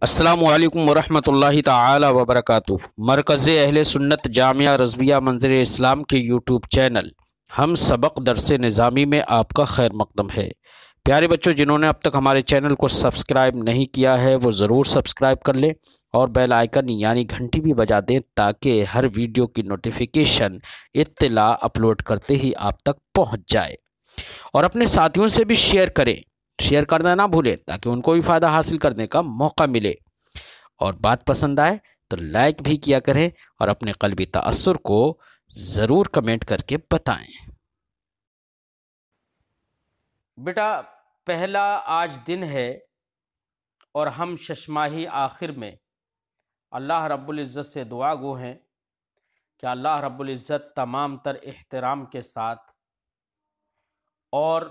السلام علیکم ورحمۃ اللہ تعالی وبرکاتہ۔ مرکز اہل سنت جامعہ رضویہ منظر اسلام کے یوٹیوب چینل ہم سبق درس نظامی میں آپ کا خیر مقدم ہے۔ پیارے بچوں، جنہوں نے اب تک ہمارے چینل کو سبسکرائب نہیں کیا ہے وہ ضرور سبسکرائب کر لیں اور بیل آئیکن یعنی گھنٹی بھی بجا دیں تاکہ ہر ویڈیو کی نوٹیفیکیشن اطلاع اپلوڈ کرتے ہی آپ تک پہنچ جائے، اور اپنے ساتھیوں سے بھی شیئر کریں، شیئر کرنا نہ بھولیں تاکہ ان کو بھی فائدہ حاصل کرنے کا موقع ملے، اور بات پسند آئے تو لائک بھی کیا کریں اور اپنے قلبی تأثر کو ضرور کمنٹ کر کے بتائیں۔ بیٹا، پہلا آج دن ہے اور ہم ششماہی آخر میں اللہ رب العزت سے دعا گو ہیں کہ اللہ رب العزت تمام تر احترام کے ساتھ اور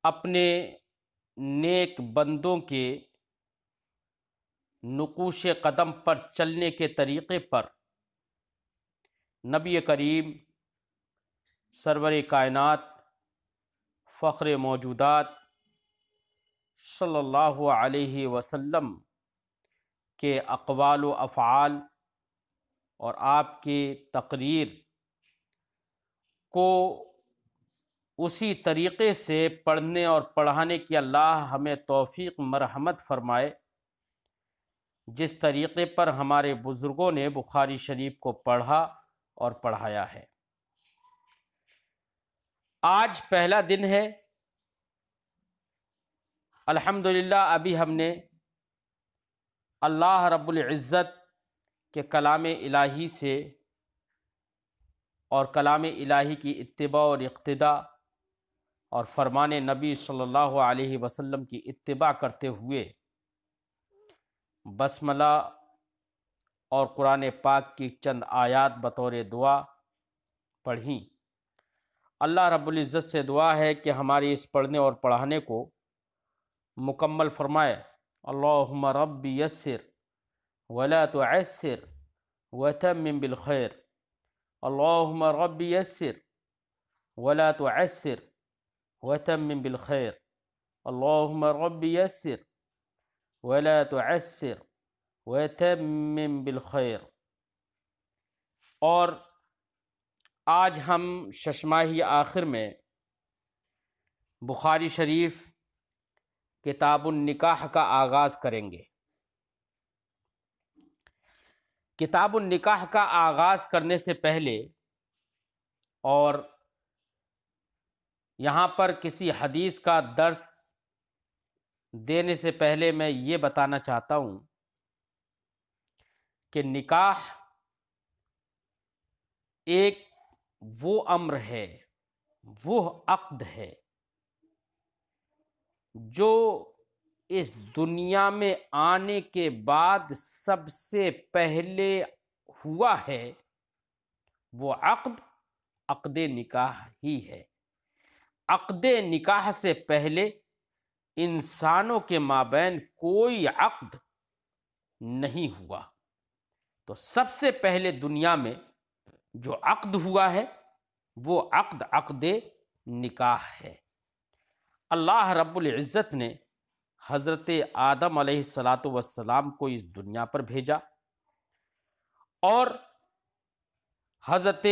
اپنے نیک بندوں کے نقوش قدم پر چلنے کے طریقے پر نبی کریم سرور کائنات فخر موجودات صلی اللہ علیہ وسلم کے اقوال و افعال اور آپ کی تقریر کو اسی طریقے سے پڑھنے اور پڑھانے کی اللہ ہمیں توفیق مرحمت فرمائے جس طریقے پر ہمارے بزرگوں نے بخاری شریف کو پڑھا اور پڑھایا ہے۔ آج پہلا دن ہے، الحمدللہ ابھی ہم نے اللہ رب العزت کے کلام الہی سے اور کلام الہی کی اتباع اور اقتداء اور فرمان نبی صلی اللہ علیہ وسلم کی اتباع کرتے ہوئے بسملہ اور قرآن پاک کی چند آیات بطور دعا پڑھیں۔ اللہ رب العزت سے دعا ہے کہ ہماری اس پڑھنے اور پڑھانے کو مکمل فرمائے۔ اللہم رب یسر ولا تعسر وتمم بالخیر، اللہم رب یسر ولا تعسر وتمم بالخیر، اللہم رب یسر ولا تعسر وتمم بالخیر۔ اور آج ہم ششماہی آخر میں بخاری شریف کتاب النکاح کا آغاز کریں گے۔ کتاب النکاح کا آغاز کرنے سے پہلے اور یہاں پر کسی حدیث کا درس دینے سے پہلے میں یہ بتانا چاہتا ہوں کہ نکاح ایک وہ امر ہے، وہ عقد ہے جو اس دنیا میں آنے کے بعد سب سے پہلے ہوا ہے۔ وہ عقد نکاح ہی ہے۔ عقد نکاح سے پہلے انسانوں کے مابین کوئی عقد نہیں ہوا، تو سب سے پہلے دنیا میں جو عقد ہوا ہے وہ عقد نکاح ہے۔ اللہ رب العزت نے حضرت آدم علیہ السلام کو اس دنیا پر بھیجا اور حضرت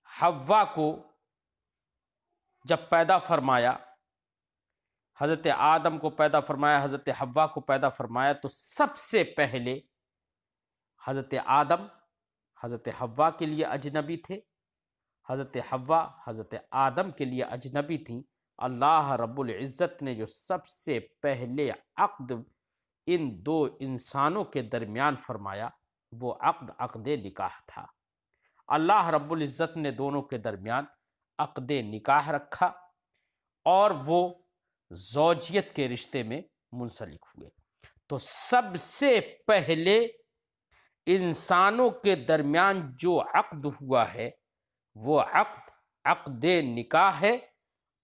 حوا کو جب پیدا فرمایا، حضرت آدم کو پیدا فرمایا، حضرت حوا کو پیدا فرمایا، تو سب سے پہلے حضرت آدم حضرت حوا کے لیے اجنبی تھے، حضرت حوا حضرت آدم کے لیے اجنبی تھیں۔ اللہ رب العزت نے جو سب سے پہلے عقد ان دو انسانوں کے درمیان فرمایا وہ عقد نکاح تھا۔ اللہ رب العزت نے دونوں کے درمیان عقد نکاح رکھا اور وہ زوجیت کے رشتے میں منسلک ہوئے۔ تو سب سے پہلے انسانوں کے درمیان جو عقد ہوا ہے وہ عقد نکاح ہے،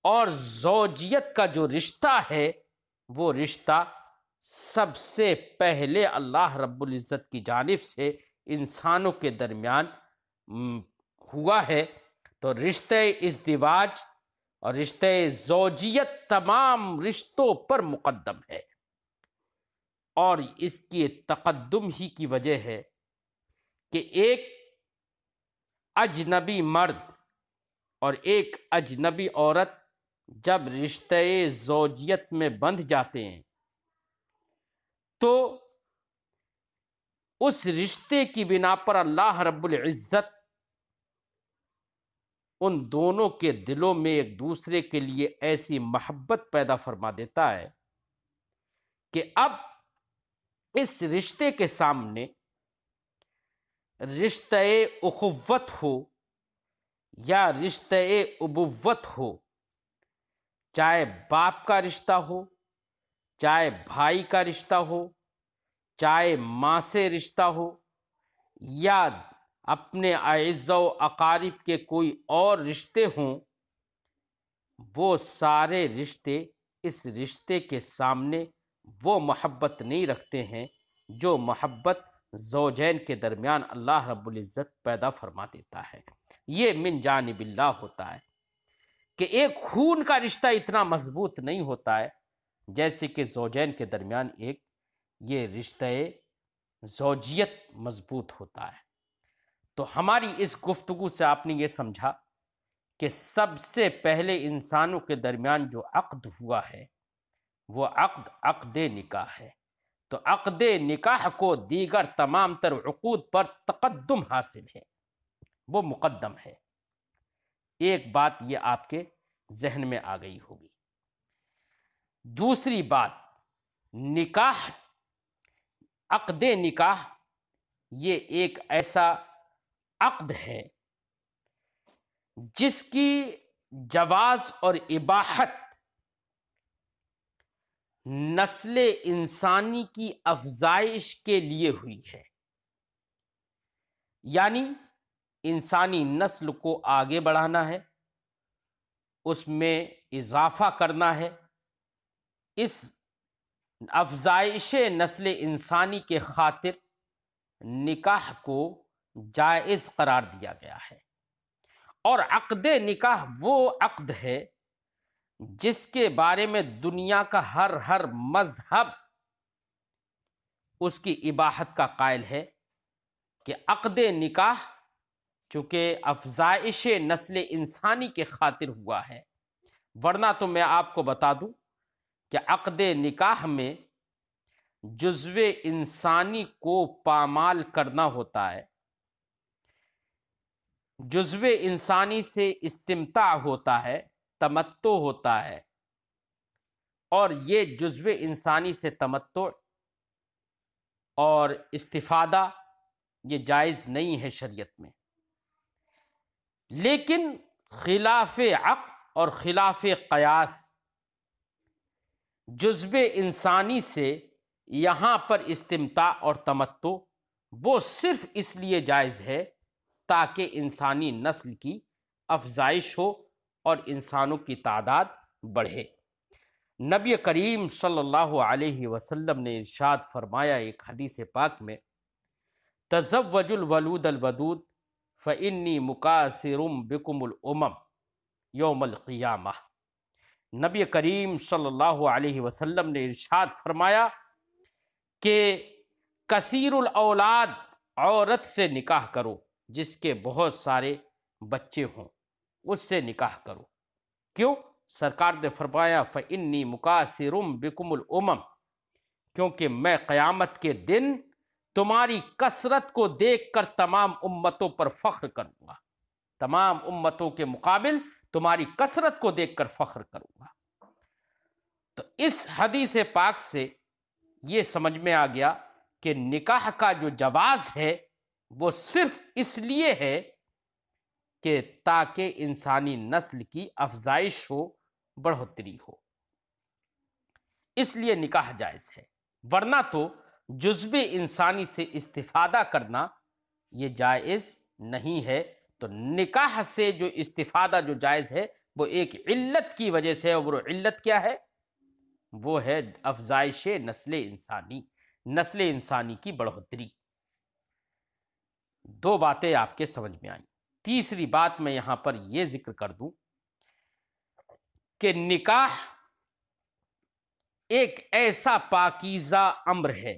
اور زوجیت کا جو رشتہ ہے وہ رشتہ سب سے پہلے اللہ رب العزت کی جانب سے انسانوں کے درمیان ہوا ہے۔ تو رشتہ ازدواج اور رشتہ زوجیت تمام رشتوں پر مقدم ہے۔ اور اس کی تقدم ہی کی وجہ ہے کہ ایک اجنبی مرد اور ایک اجنبی عورت جب رشتہ زوجیت میں بندھ جاتے ہیں تو اس رشتے کی بنا پر اللہ رب العزت ان دونوں کے دلوں میں ایک دوسرے کے لیے ایسی محبت پیدا فرما دیتا ہے کہ اب اس رشتے کے سامنے رشتہ اخوت ہو یا رشتہ ابوت ہو، چاہے باپ کا رشتہ ہو، چاہے بھائی کا رشتہ ہو، چاہے ماں سے رشتہ ہو، یا اپنے اعزاء و اقارب کے کوئی اور رشتے ہوں، وہ سارے رشتے اس رشتے کے سامنے وہ محبت نہیں رکھتے ہیں جو محبت زوجین کے درمیان اللہ رب العزت پیدا فرما دیتا ہے۔ یہ من جانب اللہ ہوتا ہے کہ ایک خون کا رشتہ اتنا مضبوط نہیں ہوتا ہے جیسے کہ زوجین کے درمیان ایک یہ رشتہ زوجیت مضبوط ہوتا ہے۔ تو ہماری اس گفتگو سے آپ نے یہ سمجھا کہ سب سے پہلے انسانوں کے درمیان جو عقد ہوا ہے وہ عقد نکاح ہے۔ تو عقد نکاح کو دیگر تمام تر عقود پر تقدم حاصل ہے، وہ مقدم ہے۔ ایک بات یہ آپ کے ذہن میں آ گئی ہوگی۔ دوسری بات، نکاح، عقد نکاح یہ ایک ایسا عقد ہے جس کی جواز اور اباحت نسل انسانی کی افزائش کے لیے ہوئی ہے، یعنی انسانی نسل کو آگے بڑھانا ہے، اس میں اضافہ کرنا ہے۔ اس افزائش نسل انسانی کے خاطر نکاح کو جائز قرار دیا گیا ہے۔ اور عقد نکاح وہ عقد ہے جس کے بارے میں دنیا کا ہر مذہب اس کی اباحت کا قائل ہے کہ عقد نکاح چونکہ افزائش نسل انسانی کے خاطر ہوا ہے، ورنہ تو میں آپ کو بتا دوں کہ عقد نکاح میں جزو انسانی کو پامال کرنا ہوتا ہے، جزو انسانی سے استمتاع ہوتا ہے، تمتع ہوتا ہے، اور یہ جزو انسانی سے تمتع اور استفادہ یہ جائز نہیں ہے شریعت میں۔ لیکن خلاف عقل اور خلاف قیاس جزو انسانی سے یہاں پر استمتاع اور تمتع وہ صرف اس لیے جائز ہے تاکہ انسانی نسل کی افزائش ہو اور انسانوں کی تعداد بڑھے۔ نبی کریم صلی اللہ علیہ وسلم نے ارشاد فرمایا ایک حدیث پاک میں، تزوجوا الولود الودود فإنی مکاثر بکم الامم یوم القیامہ۔ نبی کریم صلی اللہ علیہ وسلم نے ارشاد فرمایا کہ کثیر الاولاد، عورت سے نکاح کرو جس کے بہت سارے بچے ہوں، اس سے نکاح کرو۔ کیوں؟ سرکار نے فرمایا فإنی مکاثر بکم الامم، کیونکہ میں قیامت کے دن تمہاری کثرت کو دیکھ کر تمام امتوں پر فخر کروں گا، تمام امتوں کے مقابل تمہاری کثرت کو دیکھ کر فخر کروں گا۔ تو اس حدیث پاک سے یہ سمجھ میں آ گیا کہ نکاح کا جو جواز ہے وہ صرف اس لیے ہے کہ تاکہ انسانی نسل کی افزائش ہو، بڑھوتری ہو، اس لیے نکاح جائز ہے، ورنہ تو جزو انسانی سے استفادہ کرنا یہ جائز نہیں ہے۔ تو نکاح سے جو استفادہ جو جائز ہے وہ ایک علت کی وجہ سے، اور وہ علت کیا ہے؟ وہ ہے افزائش نسل انسانی کی بڑھوتری۔ دو باتیں آپ کے سمجھ میں آئیں۔ تیسری بات میں یہاں پر یہ ذکر کر دوں کہ نکاح ایک ایسا پاکیزہ امر ہے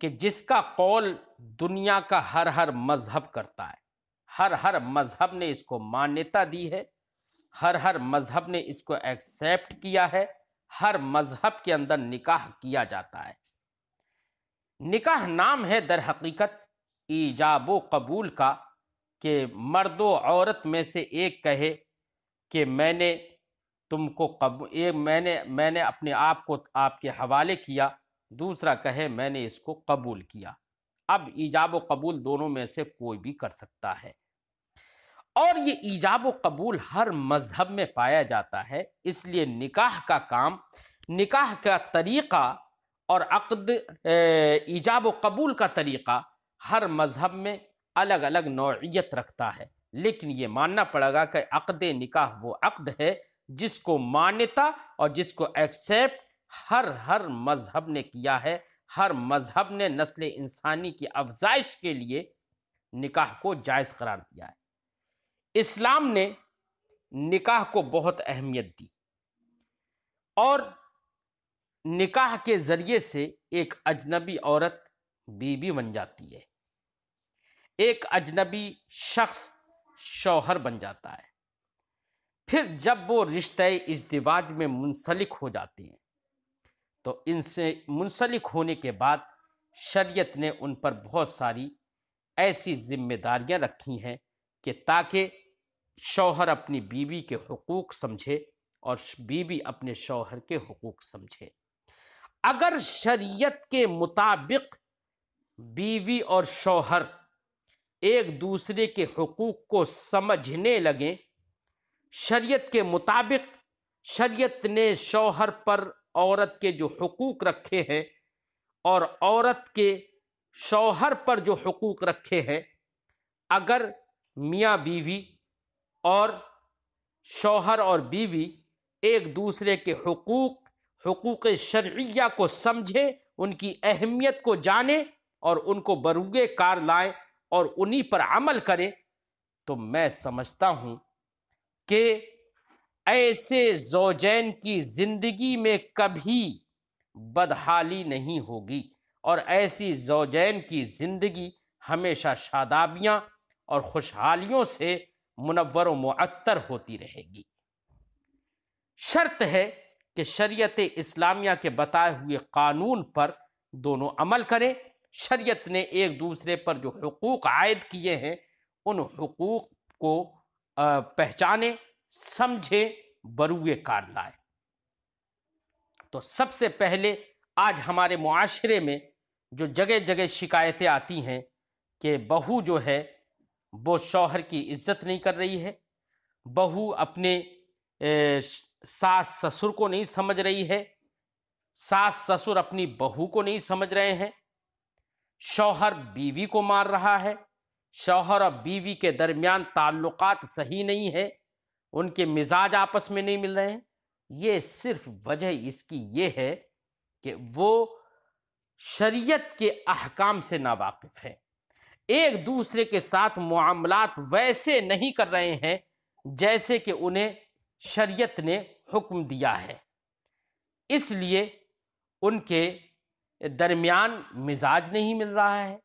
کہ جس کا قول دنیا کا ہر مذہب کرتا ہے، ہر مذہب نے اس کو مانیتا دی ہے، ہر مذہب نے اس کو ایکسیپٹ کیا ہے، ہر مذہب کے اندر نکاح کیا جاتا ہے۔ نکاح نام ہے در حقیقت ایجاب و قبول کا، کہ مرد و عورت میں سے ایک کہے کہ میں نے تم کو میں نے اپنے آپ کو آپ کے حوالے کیا، دوسرا کہے میں نے اس کو قبول کیا۔ اب ایجاب و قبول دونوں میں سے کوئی بھی کر سکتا ہے، اور یہ ایجاب و قبول ہر مذہب میں پایا جاتا ہے۔ اس لیے نکاح کا کام، نکاح کا طریقہ اور عقد ایجاب و قبول کا طریقہ ہر مذہب میں الگ الگ نوعیت رکھتا ہے، لیکن یہ ماننا پڑے گا کہ عقد نکاح وہ عقد ہے جس کو مانیتا اور جس کو ایکسیپٹ ہر مذہب نے کیا ہے۔ ہر مذہب نے نسل انسانی کی افزائش کے لیے نکاح کو جائز قرار دیا ہے۔ اسلام نے نکاح کو بہت اہمیت دی، اور نکاح کے ذریعے سے ایک اجنبی عورت بیوی بن جاتی ہے، ایک اجنبی شخص شوہر بن جاتا ہے۔ پھر جب وہ رشتہ ازدواج میں منسلک ہو جاتے ہیں تو ان سے منسلک ہونے کے بعد شریعت نے ان پر بہت ساری ایسی ذمہ داریاں رکھی ہیں کہ تاکہ شوہر اپنی بیوی کے حقوق سمجھے اور بیوی اپنے شوہر کے حقوق سمجھے۔ اگر شریعت کے مطابق بیوی اور شوہر ایک دوسرے کے حقوق کو سمجھنے لگیں، شریعت کے مطابق شریعت نے شوہر پر عورت کے جو حقوق رکھے ہیں اور عورت کے شوہر پر جو حقوق رکھے ہیں، اگر میاں بیوی اور شوہر اور بیوی ایک دوسرے کے حقوق شرعیہ کو سمجھے، ان کی اہمیت کو جانے اور ان کو بروئے کار لائیں اور انہی پر عمل کریں، تو میں سمجھتا ہوں کہ ایسے زوجین کی زندگی میں کبھی بدحالی نہیں ہوگی، اور ایسی زوجین کی زندگی ہمیشہ شادابیاں اور خوشحالیوں سے منور و معطر ہوتی رہے گی۔ شرط ہے کہ شریعت اسلامیہ کے بتائے ہوئے قانون پر دونوں عمل کریں۔ شریعت نے ایک دوسرے پر جو حقوق عائد کیے ہیں ان حقوق کو پہچانے، سمجھے، بروئے کار لائے۔ تو سب سے پہلے آج ہمارے معاشرے میں جو جگہ جگہ شکایتیں آتی ہیں کہ بہو جو ہے وہ شوہر کی عزت نہیں کر رہی ہے، بہو اپنے ساس سسر کو نہیں سمجھ رہی ہے، ساس سسر اپنی بہو کو نہیں سمجھ رہے ہیں، شوہر بیوی کو مار رہا ہے، شوہر اور بیوی کے درمیان تعلقات صحیح نہیں ہے، ان کے مزاج آپس میں نہیں مل رہے ہیں۔ یہ صرف وجہ اس کی یہ ہے کہ وہ شریعت کے احکام سے ناواقف ہے، ایک دوسرے کے ساتھ معاملات ویسے نہیں کر رہے ہیں جیسے کہ انہیں شریعت نے حکم دیا ہے، اس لیے ان کے درمیان مزاج نہیں مل رہا ہے۔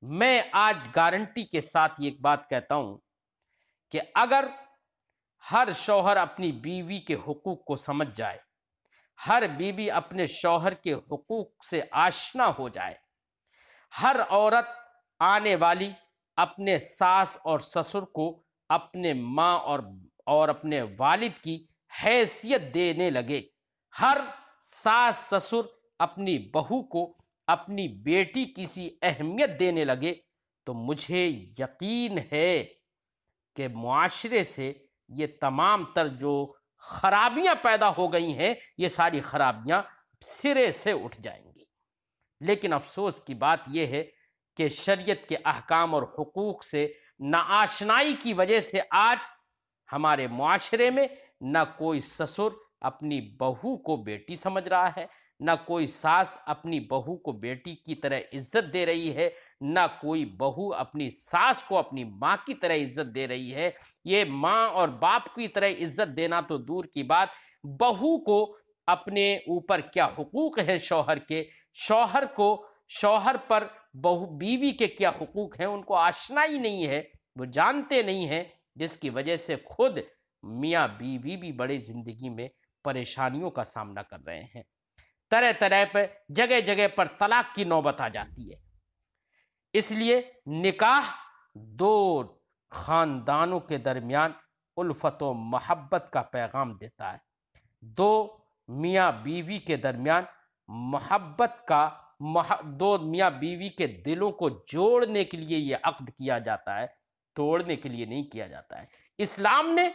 میں آج گارنٹی کے ساتھ ایک بات کہتا ہوں کہ اگر ہر شوہر اپنی بیوی کے حقوق کو سمجھ جائے، ہر بیوی اپنے شوہر کے حقوق سے آشنا ہو جائے، ہر عورت آنے والی اپنے ساس اور سسر کو اپنے ماں اور اپنے والد کی حیثیت دینے لگے، ہر ساس سسر اپنی بہو کو اپنی بیٹی کی سی اہمیت دینے لگے، تو مجھے یقین ہے کہ معاشرے سے یہ تمام تر جو خرابیاں پیدا ہو گئی ہیں یہ ساری خرابیاں سرے سے اٹھ جائیں گی۔ لیکن افسوس کی بات یہ ہے کہ شریعت کے احکام اور حقوق سے ناآشنائی کی وجہ سے آج ہمارے معاشرے میں نہ کوئی سسر اپنی بہو کو بیٹی سمجھ رہا ہے، نہ کوئی ساس اپنی بہو کو بیٹی کی طرح عزت دے رہی ہے، نہ کوئی بہو اپنی ساس کو اپنی ماں کی طرح عزت دے رہی ہے۔ یہ ماں اور باپ کی طرح عزت دینا تو دور کی بات، بہو کو اپنے اوپر کیا حقوق ہیں شوہر کے، شوہر پر بیوی کے کیا حقوق ہیں ان کو آشنا ہی نہیں ہے، وہ جانتے نہیں ہیں، جس کی وجہ سے خود میاں بیوی بھی بڑی زندگی میں پریشانیوں کا سامنا کر رہے ہیں، طرح طرح پہ جگہ جگہ پر طلاق کی نوبت آ جاتی ہے۔ اس لیے نکاح دو خاندانوں کے درمیان الفت و محبت کا پیغام دیتا ہے، دو میاں بیوی کے درمیان محبت کا، دو میاں بیوی کے دلوں کو جوڑنے کے لیے یہ عقد کیا جاتا ہے، توڑنے کے لیے نہیں کیا جاتا ہے۔ اسلام نے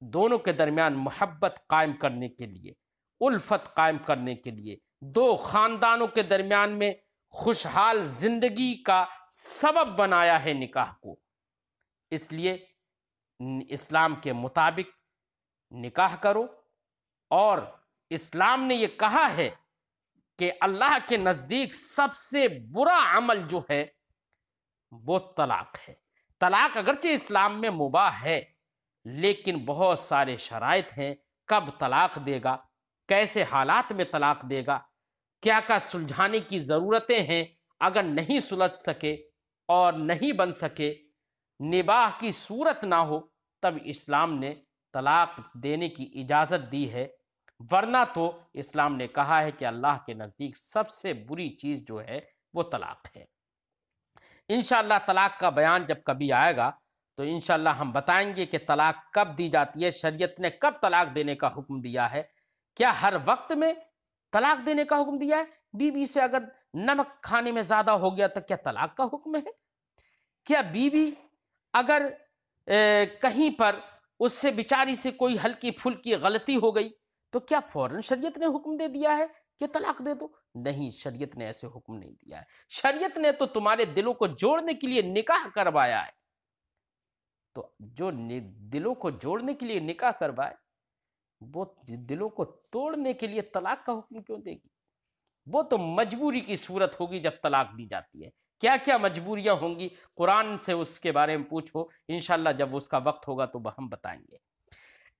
دونوں کے درمیان محبت قائم کرنے کے لیے، الفت قائم کرنے کے لیے، دو خاندانوں کے درمیان میں خوشحال زندگی کا سبب بنایا ہے نکاح کو۔ اس لیے اسلام کے مطابق نکاح کرو، اور اسلام نے یہ کہا ہے کہ اللہ کے نزدیک سب سے برا عمل جو ہے وہ طلاق ہے۔ طلاق اگرچہ اسلام میں مباح ہے، لیکن بہت سارے شرائط ہیں، کب طلاق دے گا، کیسے حالات میں طلاق دے گا، کیا کیا سلجھانے کی ضرورتیں ہیں، اگر نہیں سلجھ سکے اور نہیں بن سکے، نباہ کی صورت نہ ہو، تب اسلام نے طلاق دینے کی اجازت دی ہے، ورنہ تو اسلام نے کہا ہے کہ اللہ کے نزدیک سب سے بری چیز جو ہے وہ طلاق ہے۔ انشاءاللہ طلاق کا بیان جب کبھی آئے گا تو انشاءاللہ ہم بتائیں گے کہ طلاق کب دی جاتی ہے، شریعت نے کب طلاق دینے کا حکم دیا ہے، کیا ہر وقت میں طلاق دینے کا حکم دیا ہے؟ بیوی سے اگر نمک کھانے میں زیادہ ہو گیا تو کیا طلاق کا حکم ہے؟ کیا بیوی اگر کہیں پر اس سے بیچاری سے کوئی ہلکی پھلکی غلطی ہو گئی تو کیا فوراً شریعت نے حکم دے دیا ہے کہ طلاق دے دو؟ نہیں، شریعت نے ایسے حکم نہیں دیا ہے۔ شریعت نے تو تمہارے دلوں کو جوڑنے کے لیے نکاح کروایا ہے، تو جو دلوں کو جوڑنے کے لیے نکاح کروائے وہ دلوں کو توڑنے کے لیے طلاق کا حکم کیوں دے گی؟ وہ تو مجبوری کی صورت ہوگی جب طلاق دی جاتی ہے۔ کیا کیا مجبوریاں ہوں گی، قرآن سے اس کے بارے میں پوچھو، انشاءاللہ جب اس کا وقت ہوگا تو ہم بتائیں گے۔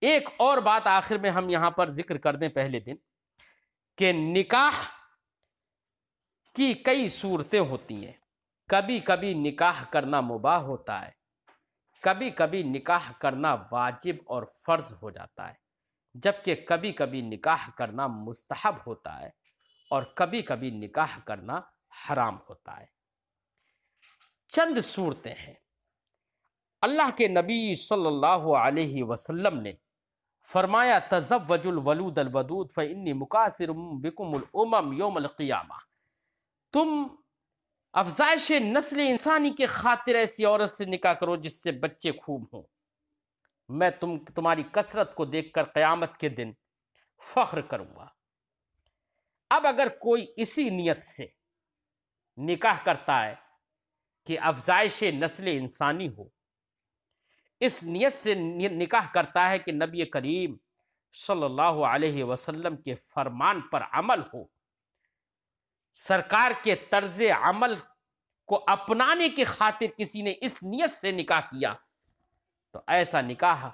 ایک اور بات آخر میں ہم یہاں پر ذکر کر دیں پہلے دن، کہ نکاح کی کئی صورتیں ہوتی ہیں، کبھی کبھی نکاح کرنا مباح ہوتا ہے، کبھی کبھی نکاح کرنا واجب اور فرض ہو جاتا ہے، جبکہ کبھی کبھی نکاح کرنا مستحب ہوتا ہے، اور کبھی کبھی نکاح کرنا حرام ہوتا ہے۔ چند صورتیں ہیں۔ اللہ کے نبی صلی اللہ علیہ وسلم نے فرمایا تزوج الولود الودود فإنی مکاثر بکم الامم یوم القیامہ، تم افزائش نسل انسانی کے خاطر ایسی عورت سے نکاح کرو جس سے بچے خوب ہوں، میں تمہاری کثرت کو دیکھ کر قیامت کے دن فخر کروں گا۔ اب اگر کوئی اسی نیت سے نکاح کرتا ہے کہ افزائش نسل انسانی ہو، اس نیت سے نکاح کرتا ہے کہ نبی کریم صلی اللہ علیہ وسلم کے فرمان پر عمل ہو، سرکار کے طرز عمل کو اپنانے کی خاطر کسی نے اس نیت سے نکاح کیا، تو ایسا نکاح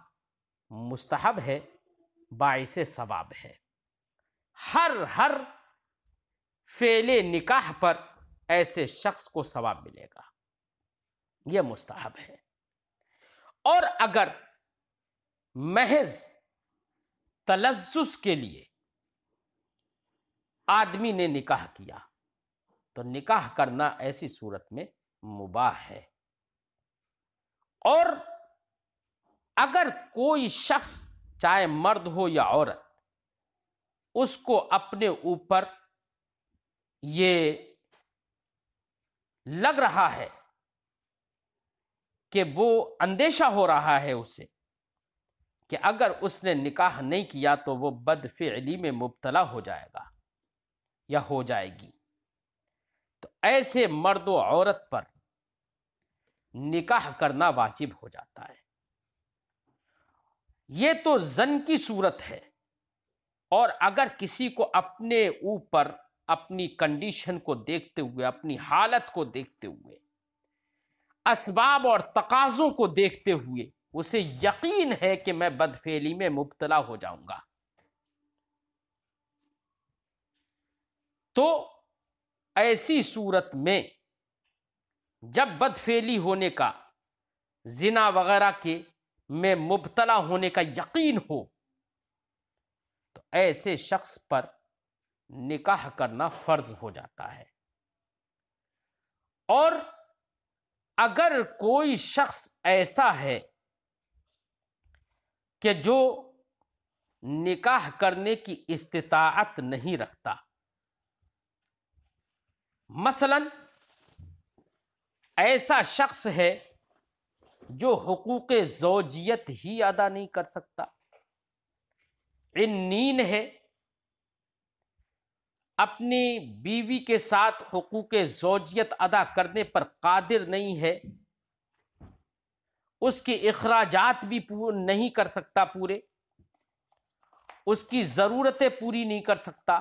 مستحب ہے، باعث ثواب ہے۔ ہر فعل نکاح پر ایسے شخص کو ثواب ملے گا، یہ مستحب ہے۔ اور اگر محض تلذذ کے لیے آدمی نے نکاح کیا تو نکاح کرنا ایسی صورت میں مباح ہے۔ اور اگر کوئی شخص چاہے مرد ہو یا عورت، اس کو اپنے اوپر یہ لگ رہا ہے کہ وہ اندیشہ ہو رہا ہے اسے کہ اگر اس نے نکاح نہیں کیا تو وہ بدفعلی میں مبتلا ہو جائے گا یا ہو جائے گی، تو ایسے مرد و عورت پر نکاح کرنا واجب ہو جاتا ہے۔ یہ تو زن کی صورت ہے، اور اگر کسی کو اپنے اوپر اپنی کنڈیشن کو دیکھتے ہوئے، اپنی حالت کو دیکھتے ہوئے، اسباب اور تقاضوں کو دیکھتے ہوئے اسے یقین ہے کہ میں بدفعلی میں مبتلا ہو جاؤں گا، تو ایسی صورت میں جب بدفعلی ہونے کا، زنا وغیرہ کے میں مبتلا ہونے کا یقین ہو تو ایسے شخص پر نکاح کرنا فرض ہو جاتا ہے۔ اور اگر کوئی شخص ایسا ہے کہ جو نکاح کرنے کی استطاعت نہیں رکھتا، مثلا ایسا شخص ہے جو حقوق زوجیت ہی ادا نہیں کر سکتا، عنین ہے، اپنی بیوی کے ساتھ حقوق زوجیت ادا کرنے پر قادر نہیں ہے، اس کے اخراجات بھی نہیں کر سکتا پورے، اس کی ضرورتیں پوری نہیں کر سکتا،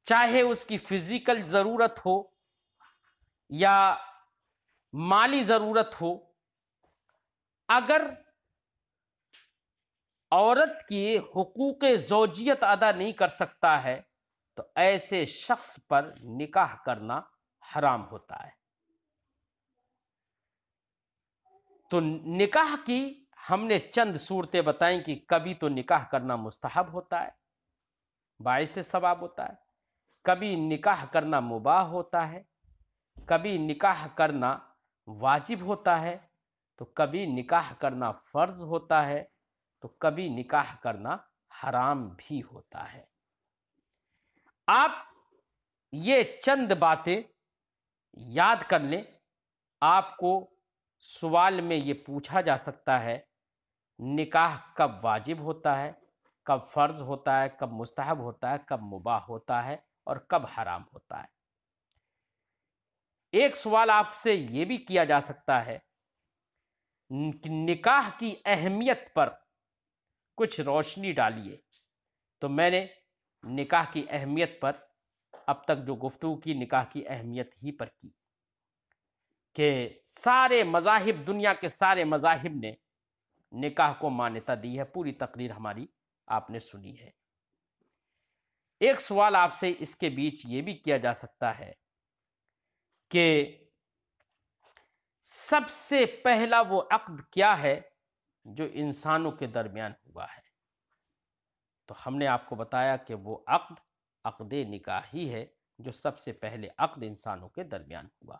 چاہے اس کی فزیکل ضرورت ہو یا مالی ضرورت ہو۔ اگر عورت کی حقوق زوجیت ادا نہیں کر سکتا ہے تو ایسے شخص پر نکاح کرنا حرام ہوتا ہے۔ تو نکاح کی ہم نے چند صورتیں بتائیں کہ کبھی تو نکاح کرنا مستحب ہوتا ہے، باعث ثواب ہوتا ہے، کبھی نکاح کرنا مباح ہوتا ہے، کبھی نکاح کرنا واجب ہوتا ہے، تو کبھی نکاح کرنا فرض ہوتا ہے، تو کبھی نکاح کرنا حرام بھی ہوتا ہے۔ آپ یہ چند باتیں یاد کر لیں۔ آپ کو سوال میں یہ پوچھا جا سکتا ہے نکاح کب واجب ہوتا ہے، کب فرض ہوتا ہے، کب مستحب ہوتا ہے، کب مباح ہوتا ہے اور کب حرام ہوتا ہے۔ ایک سوال آپ سے یہ بھی کیا جا سکتا ہے کہ نکاح کی اہمیت پر کچھ روشنی ڈالیے۔ تو میں نے نکاح کی اہمیت پر اب تک جو گفتگو کی، نکاح کی اہمیت ہی پر کی کہ سارے مذاہب، دنیا کے سارے مذاہب نے نکاح کو مانیتا دی ہے، پوری تقریر ہماری آپ نے سنی ہے۔ ایک سوال آپ سے اس کے بیچ یہ بھی کیا جا سکتا ہے کہ سب سے پہلا وہ عقد کیا ہے جو انسانوں کے درمیان ہوا ہے؟ تو ہم نے آپ کو بتایا کہ وہ عقد نکاح ہی ہے جو سب سے پہلے عقد انسانوں کے درمیان ہوا۔